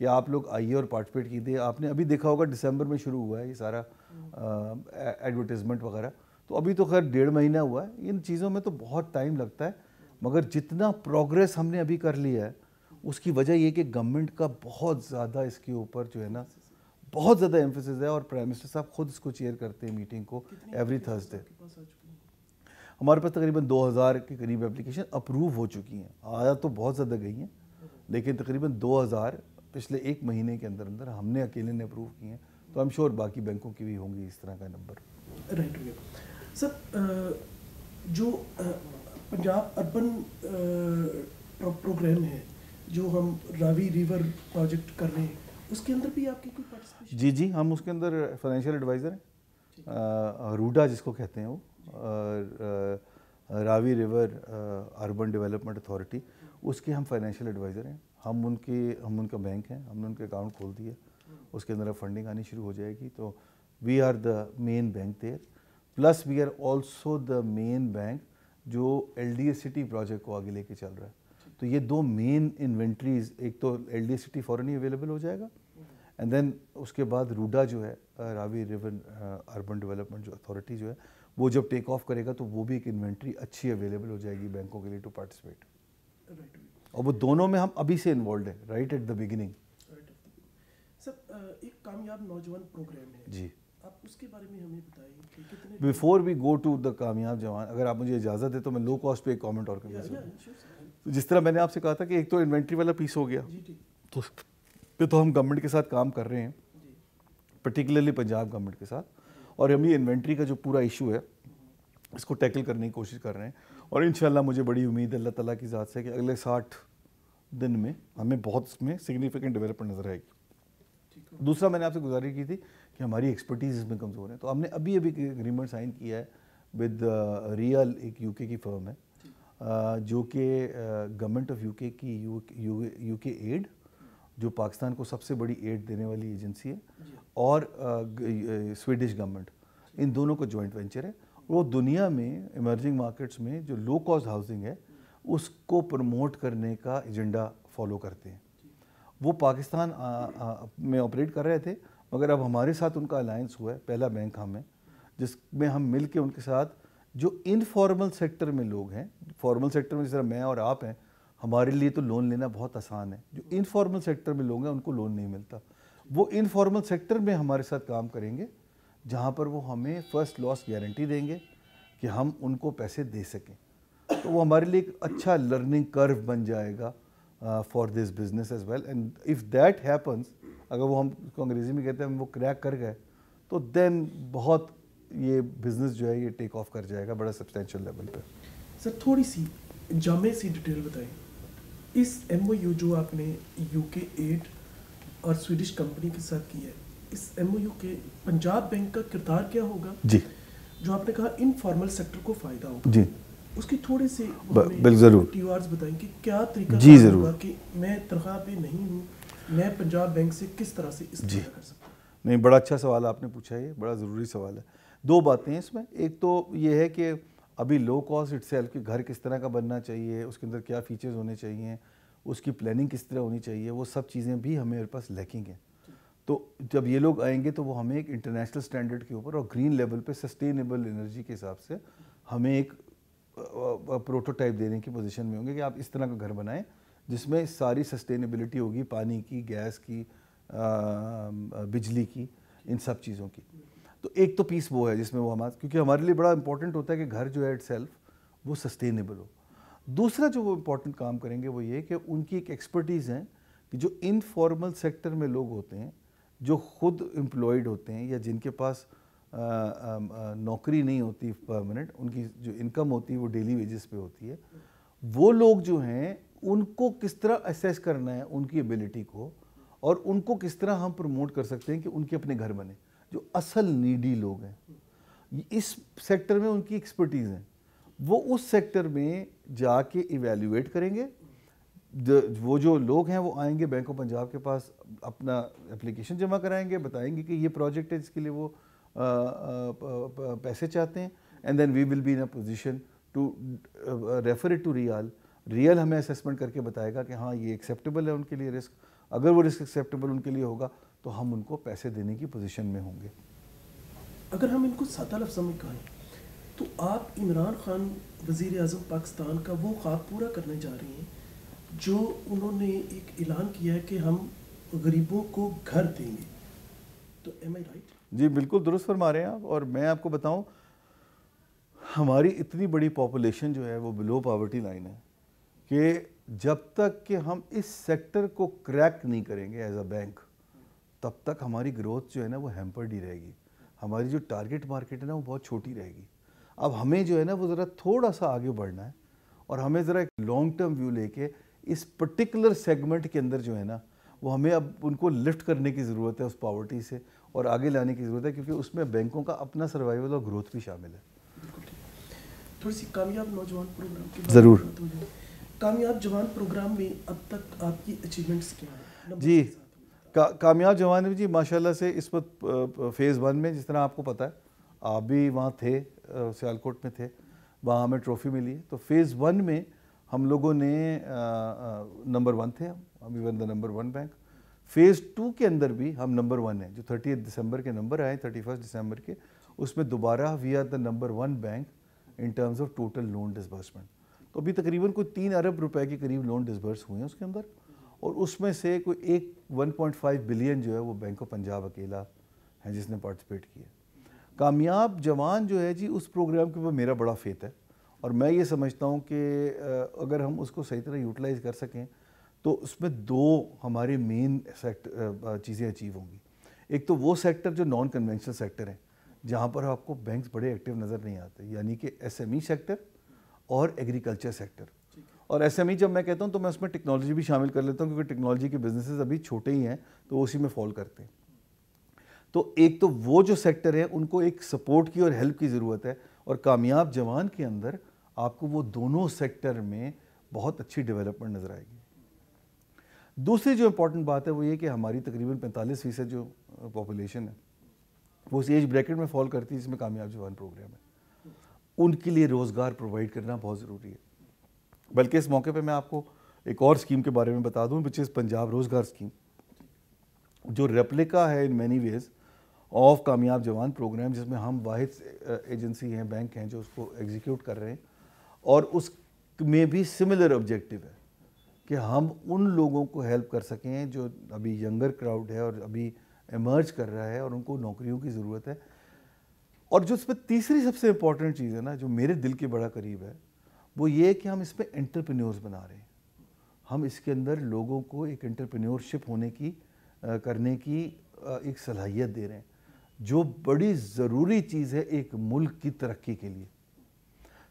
کہ آپ لوگ آئیے اور پارٹیسپیٹ کیجیے. آپ نے ابھی دیکھا ہوگا دسمبر میں شروع ہوا ہے یہ سارا ایڈورٹیزمنٹ وغیرہ, تو ابھی تو خیر 1.5 مہینہ ہوا ہے. ان چیزوں میں تو بہت ٹائم لگتا ہے, مگر جتنا پروگریس ہم نے ابھی کر لیا ہے اس کی وجہ یہ کہ گورنمنٹ کا بہت زیادہ اس کے اوپر جو ہے نا بہت زیادہ ایمفیسس ہے, اور پرائم منسٹر صاحب خود اس کو چیئر کرتے ہیں میٹنگ کو ایوری تھرسڈے. ہمارے پاس تقریباً 2000 کے قریب اپلیکیشن اپروو ہو چکی ہیں. آیا تو بہت زیادہ گئی ہیں, لیکن تقریباً 2000 پچھلے 1 مہینے کے اندر اندر ہم نے اکیلے نے اپروو کی ہیں. تو ہم شور باقی بینکوں کی بھی ہوں گی اس طرح کا نمبر. رائٹ سر, جو پنجاب اربن پروگرام ہے جو ہم راوی ریور پروجیکٹ کر رہے ہیں, اس کے اندر بھی آپ کی کوئی پارٹیسپیشن؟ جی ہم اس کے اندر فائنینشیل ایڈوائزر ہیں. روڈا جس کو کہتے ہیں, وہ راوی ریور اربن ڈیولپمنٹ اتھارٹی, اس کے ہم فائنینشیل ایڈوائزر ہیں. ہم ان کا بینک ہیں, ہم نے ان کے اکاؤنٹ کھول دیے, اس کے اندر اب فنڈنگ آنی شروع ہو جائے گی. تو we are the main bank there, plus we are also the main bank جو L D S city project کو آگے لے کے چل رہا ہے. تو یہ 2 مین انوینٹریز, ایک تو ایل ڈی ایس سٹی فوراً ہی اویلیبل ہو جائے گا, اینڈ دین اس کے بعد روڈا جو ہے راوی ریور اربن ڈیولپمنٹ جو اتھارٹی جو ہے, وہ جب ٹیک آف کرے گا تو وہ بھی ایک انوینٹری اچھی اویلیبل ہو جائے گی بینکوں کے لیے ٹو پارٹیسپیٹ. اور وہ دونوں میں ہم ابھی سے انوالوڈ ہیں, رائٹ ایٹ دا بگننگ. سر, ایک کامیاب نوجوان پروگرام ہے جی, آپ اس کے بارے میں ہمیں بتائیں کہ کتنے. Before we go to the کامیاب جوان, اگر آپ مجھے اجازت ہے تو میں لو کاسٹ پہ ایک کامنٹ اور کرنا چاہوں گا. جس طرح میں نے آپ سے کہا تھا کہ ایک تو انوینٹری والا پیس ہو گیا, تو پہ تو ہم گورنمنٹ کے ساتھ کام کر رہے ہیں, پرٹیکولرلی پنجاب گورنمنٹ کے ساتھ, اور ہم یہ انوینٹری کا جو پورا ایشو ہے اس کو ٹیکل کرنے کی کوشش کر رہے ہیں. اور انشاءاللہ مجھے بڑی امید ہے اللہ تعالیٰ کی ذات سے کہ اگلے 60 دن میں ہمیں بہت اس میں سگنیفیکنٹ ڈیولپمنٹ نظر آئے گی. دوسرا میں نے آپ سے گزارش کی تھی کہ ہماری ایکسپرٹیز اس میں کمزور ہے, تو ہم نے ابھی اگریمنٹ سائن کیا ہے ود ریئل, ایک یو کے کی فرم ہے جو کہ گورنمنٹ آف یو کے کی یو کے ایڈ, جو پاکستان کو سب سے بڑی ایڈ دینے والی ایجنسی ہے, اور سویڈش گورنمنٹ, ان دونوں کا جوائنٹ وینچر ہے. وہ دنیا میں ایمرجنگ مارکیٹس میں جو لو کاسٹ ہاؤسنگ ہے اس کو پروموٹ کرنے کا ایجنڈا فالو کرتے ہیں. وہ پاکستان میں آپریٹ کر رہے تھے, مگر اب ہمارے ساتھ ان کا الائنس ہوا ہے, پہلا بینک ہم ہے جس میں ہم مل کے ان کے ساتھ جو انفارمل سیکٹر میں لوگ ہیں, فارمل سیکٹر میں جس طرح میں اور آپ ہیں, ہمارے لیے تو لون لینا بہت آسان ہے, جو انفارمل سیکٹر میں لوگ ہیں ان کو لون نہیں ملتا. وہ انفارمل سیکٹر میں ہمارے ساتھ کام کریں گے جہاں پر وہ ہمیں فرسٹ لاس گارنٹی دیں گے کہ ہم ان کو پیسے دے سکیں. تو وہ ہمارے لیے ایک اچھا لرننگ کرو بن جائے گا for this business as well. And if that happens, اگر وہ ہم اس کو انگریزی میں کہتے ہیں وہ کریک کر گئے, تو دین بہت یہ بزنس جو ہے یہ ٹیک آف کر جائے گا بڑا سبسٹینشیل لیول پہ. سر تھوڑی سی جامع سی ڈیٹیل بتائیں, اس ایم او یو جو آپ نے یو کے ایڈ اور سویڈش کمپنی کے ساتھ کیا ہے, اس ایم او یو کے پنجاب بینک کا کردار کیا ہوگا؟ جی, جو آپ نے کہا انفارمل سیکٹر کو فائدہ ہوگا, جی اس کی تھوڑی سی ضرور ٹیوارز بتائیں کہ کیا طریقہ جی ضرور ہوگا کہ میں تنخواہ پہ نہیں ہوں, میں پنجاب بینک سے کس طرح سے استفادہ کر سکتا ہوں. نہیں, بڑا اچھا سوال آپ نے پوچھا ہے, یہ بڑا ضروری سوال ہے. 2 باتیں ہیں اس میں. ایک تو یہ ہے کہ ابھی لو کاسٹ اٹ سیلف کہ گھر کس طرح کا بننا چاہیے, اس کے اندر کیا فیچرز ہونے چاہیے, اس کی پلاننگ کس طرح ہونی چاہیے, وہ سب چیزیں بھی ہمارے پاس لیکنگ ہیں. تو جب یہ لوگ آئیں گے تو وہ ہمیں ایک انٹرنیشنل سٹینڈرڈ کے اوپر اور گرین لیول پہ سسٹینیبل انرجی کے حساب سے ہمیں ایک پروٹوٹائپ دینے کی پوزیشن میں ہوں گے کہ آپ اس طرح کا گھر بنائیں جس میں ساری سسٹینیبلٹی ہوگی, پانی کی, گیس کی, بجلی کی, ان سب چیزوں کی. تو ایک تو پیس وہ ہے جس میں وہ ہمارا, کیونکہ ہمارے لیے بڑا امپورٹنٹ ہوتا ہے کہ گھر جو ہے اٹ سیلف وہ سسٹینیبل ہو. دوسرا جو وہ امپورٹنٹ کام کریں گے وہ یہ کہ ان کی ایک ایکسپرٹیز ہے کہ جو انفارمل سیکٹر میں لوگ ہوتے ہیں, جو خود امپلائڈ ہوتے ہیں یا جن کے پاس نوکری نہیں ہوتی پرماننٹ, ان کی جو انکم ہوتی ہے وہ ڈیلی ویجز پہ ہوتی ہے, وہ لوگ جو ہیں ان کو کس طرح اسیس کرنا ہے ان کی ایبلٹی کو, اور ان کو کس طرح ہم پروموٹ کر سکتے ہیں کہ ان کے اپنے گھر بنے, جو اصل نیڈی لوگ ہیں. اس سیکٹر میں ان کی ایکسپرٹیز ہیں, وہ اس سیکٹر میں جا کے ایویلیویٹ کریں گے. وہ جو لوگ ہیں وہ آئیں گے بینک آف پنجاب کے پاس, اپنا اپلیکیشن جمع کرائیں گے, بتائیں گے کہ یہ پروجیکٹ ہے جس کے لیے وہ پیسے چاہتے ہیں, and then we will be in a position to refer it to real. Real ہمیں اسیسمنٹ کر کے بتائے گا کہ ہاں یہ ایکسیپٹیبل ہے ان کے لیے رسک, اگر وہ رسک ایکسیپٹیبل ان کے لیے ہوگا تو ہم ان کو پیسے دینے کی پوزیشن میں ہوں گے. اگر ہم ان کو سادہ لفظوں میں کہیں تو آپ عمران خان وزیر اعظم پاکستان کا وہ خواب پورا کرنے جا رہی ہیں جو انہوں نے ایک اعلان کیا ہے کہ ہم غریبوں کو گھر دیں گے. تو ایم آئی رائٹ؟ جی بالکل درست فرما رہے ہیں آپ. اور میں آپ کو بتاؤں ہماری اتنی بڑی پاپولیشن جو ہے وہ بلو پاورٹی لائن ہے کہ جب تک کہ ہم اس سیکٹر کو کریک نہیں کریں گے ایز اے بینک تب تک ہماری گروتھ جو ہے نا وہ ہیمپرڈ ہی رہے گی. ہماری جو ٹارگٹ مارکیٹ ہے نا وہ بہت چھوٹی رہے گی. اب ہمیں جو ہے نا وہ ذرا تھوڑا سا آگے بڑھنا ہے اور ہمیں ذرا ایک لانگ ٹرم ویو لے کے اس پرٹیکولر سیگمنٹ کے اندر جو ہے نا وہ ہمیں اب ان کو لفٹ کرنے کی ضرورت ہے اس پاورٹی سے اور آگے لانے کی ضرورت ہے کیونکہ اس میں بینکوں کا اپنا سروائیول اور گروتھ بھی شامل ہے. تھوڑی سی کامیاب نوجوان پروگرام کی ضرور. کامیاب جوان پروگرام میں اب تک آپ کی اچیومنٹس کیا ہیں؟ جی کامیاب جوان میں جی ماشاءاللہ سے اس وقت فیز 1 میں جس طرح آپ کو پتہ ہے آپ بھی وہاں تھے سیالکوٹ میں تھے وہاں ہمیں ٹرافی ملی ہے. تو فیز 1 میں ہم لوگوں نے نمبر 1 تھے ہم even the number 1 bank. Phase 2 کے اندر بھی ہم نمبر 1 ہیں جو 30 دسمبر کے نمبر آئے 31 دسمبر کے اس میں دوبارہ we are the number 1 bank in terms of total loan disbursement. تو ابھی تقریباً کوئی 3 ارب روپے کے قریب لون ڈسبرس ہوئے ہیں اس کے اندر اور اس میں سے کوئی 1.5 بلین جو ہے وہ بینک آف پنجاب اکیلا ہے جس نے پارٹیسپیٹ کیا. کامیاب جوان جو ہے جی اس پروگرام کے اوپر میرا بڑا فیتھ ہے اور میں یہ سمجھتا ہوں کہ اگر ہم اس کو صحیح طرح یوٹیلائز کر سکیں تو اس میں 2 ہمارے مین چیزیں اچیو ہوں گی. ایک تو وہ سیکٹر جو نان کنونشنل سیکٹر ہیں جہاں پر آپ کو بینکس بڑے ایکٹیو نظر نہیں آتے یعنی کہ ایس ایم ای سیکٹر اور ایگریکلچر سیکٹر. اور ایس ایم ای جب میں کہتا ہوں تو میں اس میں ٹیکنالوجی بھی شامل کر لیتا ہوں کیونکہ ٹیکنالوجی کے بزنسز ابھی چھوٹے ہی ہیں تو اسی میں فال کرتے ہیں. تو ایک تو وہ جو سیکٹر ہے ان کو ایک سپورٹ کی اور ہیلپ کی ضرورت ہے اور کامیاب جوان کے اندر آپ کو وہ دونوں سیکٹر میں بہت اچھی ڈیولپمنٹ نظر آئے گی. دوسری جو امپورٹنٹ بات ہے وہ یہ کہ ہماری تقریباً 45% جو پاپولیشن ہے وہ اس ایج بریکٹ میں فال کرتی ہے جس میں کامیاب جوان پروگرام ہے. ان کے لیے روزگار پرووائڈ کرنا بہت ضروری ہے. بلکہ اس موقع پہ میں آپ کو ایک اور اسکیم کے بارے میں بتا دوں وچ از پنجاب روزگار اسکیم جو ریپلیکا ہے ان مینی ویز آف کامیاب جوان پروگرام جس میں ہم واحد ایجنسی ہیں بینک ہیں جو اس کو ایگزیکیوٹ کر رہے ہیں اور اس میں بھی سملر آبجیکٹیو ہے کہ ہم ان لوگوں کو ہیلپ کر سکیں جو ابھی ینگر کراؤڈ ہے اور ابھی ایمرج کر رہا ہے اور ان کو نوکریوں کی ضرورت ہے. اور جو اس پہ تیسری سب سے امپورٹنٹ چیز ہے نا جو میرے دل کے بڑا قریب ہے وہ یہ کہ ہم اس پہ انٹرپرینیورز بنا رہے ہیں. ہم اس کے اندر لوگوں کو ایک انٹرپرینیورشپ ہونے کی کرنے کی ایک صلاحیت دے رہے ہیں جو بڑی ضروری چیز ہے ایک ملک کی ترقی کے لیے.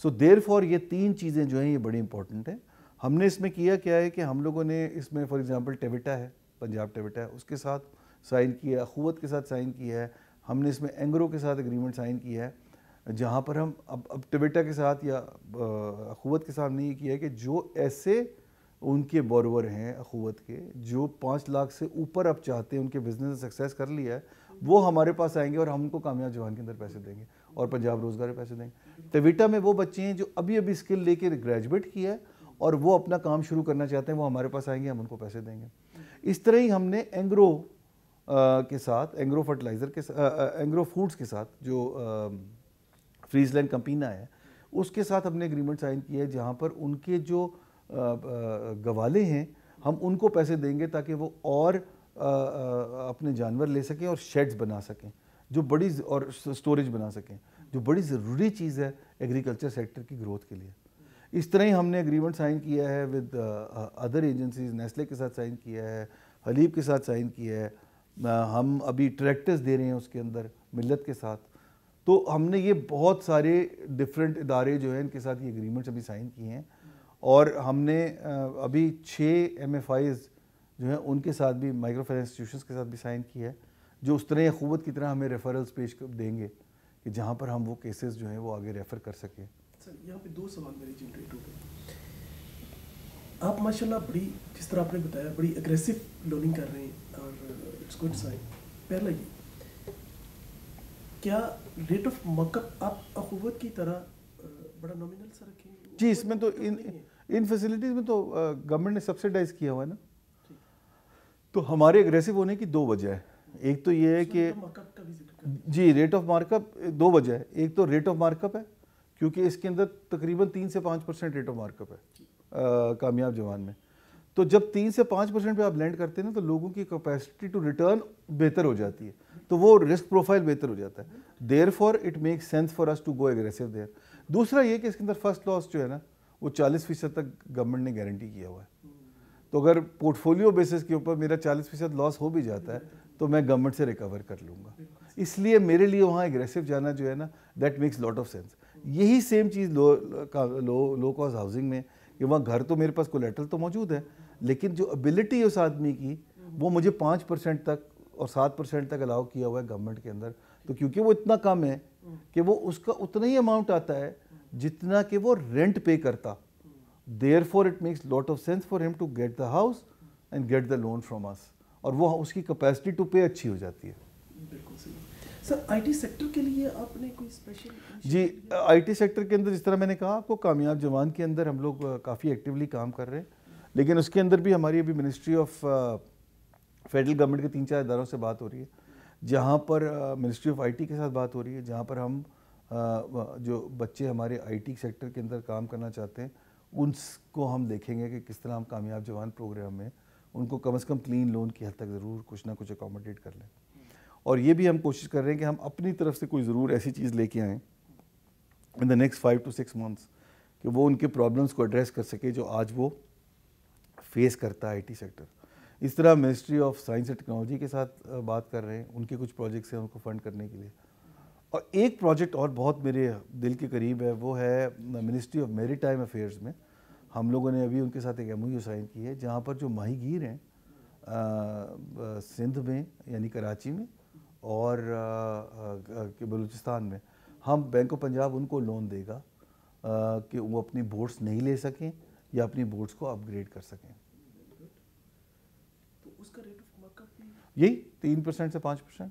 سو دیر فور یہ 3 چیزیں جو ہیں یہ بڑی امپورٹنٹ ہیں. ہم نے اس میں کیا ہے کہ ہم لوگوں نے اس میں فار ایگزامپل ٹیویٹا ہے پنجاب ٹیویٹا ہے اس کے ساتھ سائن کیا ہے اخوت کے ساتھ سائن کیا ہے. ہم نے اس میں اینگرو کے ساتھ اگریمنٹ سائن کیا ہے جہاں پر ہم اب ٹیویٹا کے ساتھ یا اخوت کے ساتھ نہیں کیا ہے کہ جو ایسے ان کے بورور ہیں اخوت کے جو 5 لاکھ سے اوپر اب چاہتے ہیں ان کے بزنس سکسیس کر لیا ہے وہ ہمارے پاس آئیں گے اور ہم ان کو کامیاب جوان کے اندر پیسے دیں گے اور پنجاب روزگار میں پیسے دیں گے. ٹیویٹا میں وہ بچے ہیں جو ابھی اسکل لے کے گریجویٹ کیا ہے اور وہ اپنا کام شروع کرنا چاہتے ہیں وہ ہمارے پاس آئیں گے ہم ان کو پیسے دیں گے. اس طرح ہی ہم نے اینگرو کے ساتھ اینگرو فرٹیلائزر کے اینگرو فوڈز کے ساتھ جو فریز لینڈ کمپینا ہے اس کے ساتھ ہم نے اگریمنٹ سائن کیا ہے جہاں پر ان کے جو گوالے ہیں ہم ان کو پیسے دیں گے تاکہ وہ اور اپنے جانور لے سکیں اور شیڈز بنا سکیں جو بڑی اور سٹوریج بنا سکیں جو بڑی ضروری چیز ہے ایگریکلچر سیکٹر کی گروتھ کے لیے. اس طرح ہی ہم نے اگریمنٹ سائن کیا ہے ود ادر ایجنسیز نیسلے کے ساتھ سائن کیا ہے حلیب کے ساتھ سائن کیا ہے. ہم ابھی ٹریکٹرز دے رہے ہیں اس کے اندر ملت کے ساتھ. تو ہم نے یہ بہت سارے ڈفرینٹ ادارے جو ہیں ان کے ساتھ یہ اگریمنٹس ابھی سائن کیے ہیں اور ہم نے ابھی 6 MFIs جو ہیں ان کے ساتھ بھی مائکرو فائنینس انسٹیٹیوشنس کے ساتھ بھی سائن کیا ہے جو اس طرح اخوت کی طرح ہمیں ریفرلز پیش دیں گے کہ جہاں پر ہم وہ کیسز جو ہیں وہ آگے ریفر کر سکیں. سر یہاں پہ 2 سوال میرے جنریٹ ہو گئے. آپ ماشاءاللہ بڑی جس طرح آپ نے بتایا بڑی اگریسو لوننگ کر رہے ہیں اور اٹس گڈ سائن. پہلا یہ کیا ریٹ آف مارک اپ آپ اخوت کی طرح بڑا نامینل سا رکھیں گے؟ جی اس میں تو ان فیسلٹیز میں تو گورنمنٹ نے سبسیڈائز کیا ہوا ہے نا. تو ہمارے اگریسو ہونے کی دو وجہ ہے. ایک تو یہ ہے کہ جی ریٹ آف مارک اپ دو وجہ ہے. ایک تو ریٹ آف مارک اپ ہے کیونکہ اس کے اندر تقریباً 3 سے 5% ریٹ آف مارک اپ ہے کامیاب جوان میں. تو جب 3 سے 5% پہ آپ لینڈ کرتے ہیں نا تو لوگوں کی کیپیسٹی ٹو ریٹرن بہتر ہو جاتی ہے, تو وہ رسک پروفائل بہتر ہو جاتا ہے. Therefore it make sense for us to go aggressive there. دوسرا یہ کہ اس کے اندر فرسٹ لاس جو ہے نا وہ 40% تک گورنمنٹ نے گارنٹی کیا ہوا ہے. تو اگر پورٹ فولیو بیسس کے اوپر میرا 40% لاس ہو بھی جاتا ہے تو میں گورنمنٹ سے ریکور کر لوں گا. اس لیے میرے لیے وہاں ایگریسو جانا جو ہے نا that makes lot of sense. یہی سیم چیز لو کاسٹ ہاؤسنگ میں کہ وہاں گھر تو میرے پاس کولیٹرل تو موجود ہے لیکن جو ابیلٹی اس آدمی کی وہ مجھے 5% تک اور 7% تک الاؤ کیا ہوا ہے گورنمنٹ کے اندر. تو کیونکہ وہ اتنا کم ہے کہ وہ اس کا اتنا ہی اماؤنٹ آتا ہے جتنا کہ وہ رینٹ پے کرتا. Therefore it makes lot of sense for him to get the house and get the loan from us. اور وہ اس کی کیپیسٹی ٹو پے اچھی ہو جاتی ہے. بالکل صحیح. سر آئی ٹی سیکٹر کے لیے آپ نے کوئی اسپیشل؟ جی آئی ٹی سیکٹر کے اندر جس طرح میں نے کہا آپ کو کامیاب جوان کے اندر ہم لوگ کافی ایکٹیولی کام کر رہے ہیں, لیکن اس کے اندر بھی ہماری ابھی منسٹری آف فیڈرل گورنمنٹ کے 3-4 اداروں سے بات ہو رہی ہے, جہاں پر منسٹری آف آئی ٹی کے ساتھ بات ہو رہی ہے, جہاں پر ہم جو بچے ہمارے آئی ٹی سیکٹر کے اندر کام کرنا چاہتے ہیں ان کو ہم دیکھیں گے کہ کس طرح ہم کامیاب جوان پروگرام میں ان کو کم از کم کلین لون کی حد تک ضرور کچھ نہ کچھ اکوموڈیٹ کر لیں. اور یہ بھی ہم کوشش کر رہے ہیں کہ ہم اپنی طرف سے کوئی ضرور ایسی چیز لے کے آئیں ان دا نیکسٹ 5 to 6 months کہ وہ ان کے پرابلمس کو ایڈریس کر سکے جو آج وہ فیس کرتا ہے آئی ٹی سیکٹر. اس طرح ministry of science and technology کے ساتھ بات کر رہے ہیں, ان کے کچھ پروجیکٹس ہیں ان کو فنڈ کرنے کے لیے. اور ایک پروجیکٹ اور بہت میرے دل کے قریب ہے, وہ ہے منسٹری آف میری ٹائم افیئرز میں. ہم لوگوں نے ابھی ان کے ساتھ ایک ایم او یو سائن کی ہے جہاں پر جو ماہی گیر ہیں سندھ میں یعنی کراچی میں اور بلوچستان میں, ہم بینک آف پنجاب ان کو لون دے گا کہ وہ اپنی بوٹس نہیں لے سکیں یا اپنی بوٹس کو اپ گریڈ کر سکیں. تو اس کا ریٹ آف مارک اپ یہی 3% سے 5%.